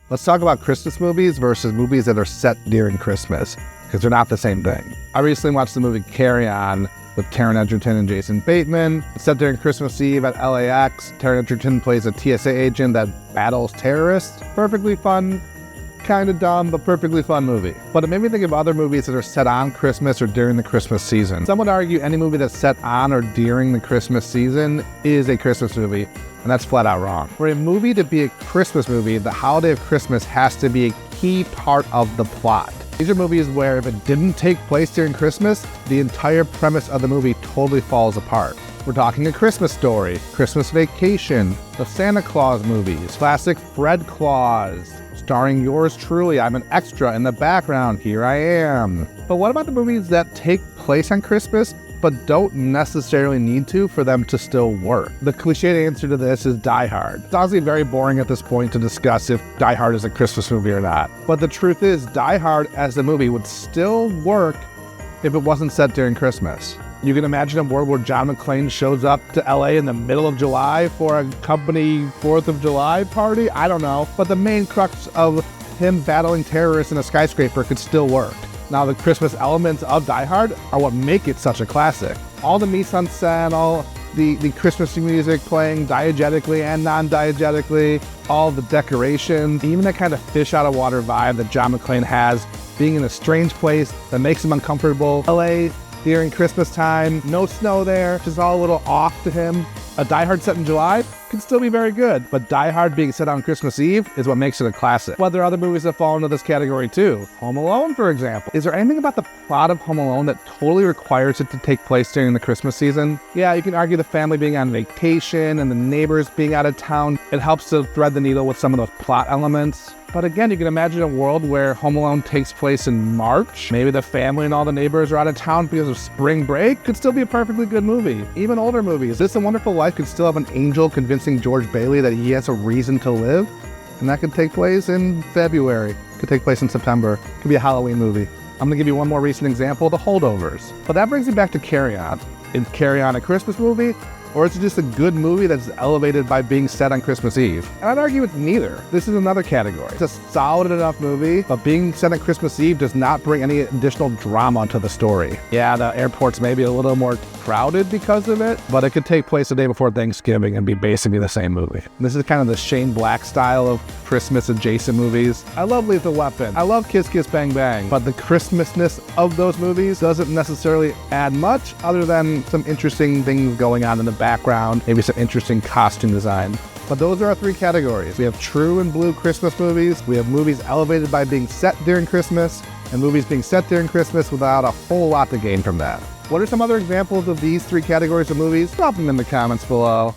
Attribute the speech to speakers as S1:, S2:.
S1: Let's talk about Christmas movies versus movies that are set during Christmas, because they're not the same thing. I recently watched the movie Carry On with Taron Egerton and Jason Bateman. It's set during Christmas Eve at LAX. Taron Egerton plays a TSA agent that battles terrorists. Perfectly fun, kind of dumb, but perfectly fun movie. But it made me think of other movies that are set on Christmas or during the Christmas season. Some would argue any movie that's set on or during the Christmas season is a Christmas movie, and that's flat out wrong. For a movie to be a Christmas movie, the holiday of Christmas has to be a key part of the plot. These are movies where if it didn't take place during Christmas, the entire premise of the movie totally falls apart. We're talking A Christmas Story, Christmas Vacation, the Santa Claus movies, classic Fred Claus, starring yours truly. I'm an extra in the background, here I am. But what about the movies that take place on Christmas, but don't necessarily need to for them to still work? The cliched answer to this is Die Hard. It's honestly very boring at this point to discuss if Die Hard is a Christmas movie or not. But the truth is, Die Hard as a movie would still work if it wasn't set during Christmas. You can imagine a world where John McClane shows up to LA in the middle of July for a company 4th of July party? I don't know. But the main crux of him battling terrorists in a skyscraper could still work. Now, the Christmas elements of Die Hard are what make it such a classic. All the mise en scène, all the Christmas music playing diegetically and non-diegetically, all the decorations, even that kind of fish out of water vibe that John McClane has, being in a strange place that makes him uncomfortable. LA during Christmas time, no snow there, just all a little off to him. A Die Hard set in July can still be very good, but Die Hard being set on Christmas Eve is what makes it a classic. Well, there are other movies that fall into this category too. Home Alone, for example. Is there anything about the plot of Home Alone that totally requires it to take place during the Christmas season? Yeah, you can argue the family being on vacation and the neighbors being out of town. It helps to thread the needle with some of those plot elements. But again, you can imagine a world where Home Alone takes place in March. Maybe the family and all the neighbors are out of town because of spring break. Could still be a perfectly good movie. Even older movies. This A Wonderful Life could still have an angel convincing George Bailey that he has a reason to live. And that could take place in February. Could take place in September. Could be a Halloween movie. I'm gonna give you one more recent example, The Holdovers. But that brings me back to Carry On. Is Carry On a Christmas movie? Or is it just a good movie that's elevated by being set on Christmas Eve? And I'd argue it's neither. This is another category. It's a solid enough movie, but being set on Christmas Eve does not bring any additional drama to the story. Yeah, the airport's maybe a little more crowded because of it, but it could take place the day before Thanksgiving and be basically the same movie. This is kind of the Shane Black style of Christmas adjacent movies. I love Lethal Weapon. I love Kiss Kiss Bang Bang, but the Christmasness of those movies doesn't necessarily add much other than some interesting things going on in the background, maybe some interesting costume design. But those are our three categories. We have true and blue Christmas movies, we have movies elevated by being set during Christmas, and movies being set during Christmas without a whole lot to gain from that. What are some other examples of these three categories of movies? Drop them in the comments below.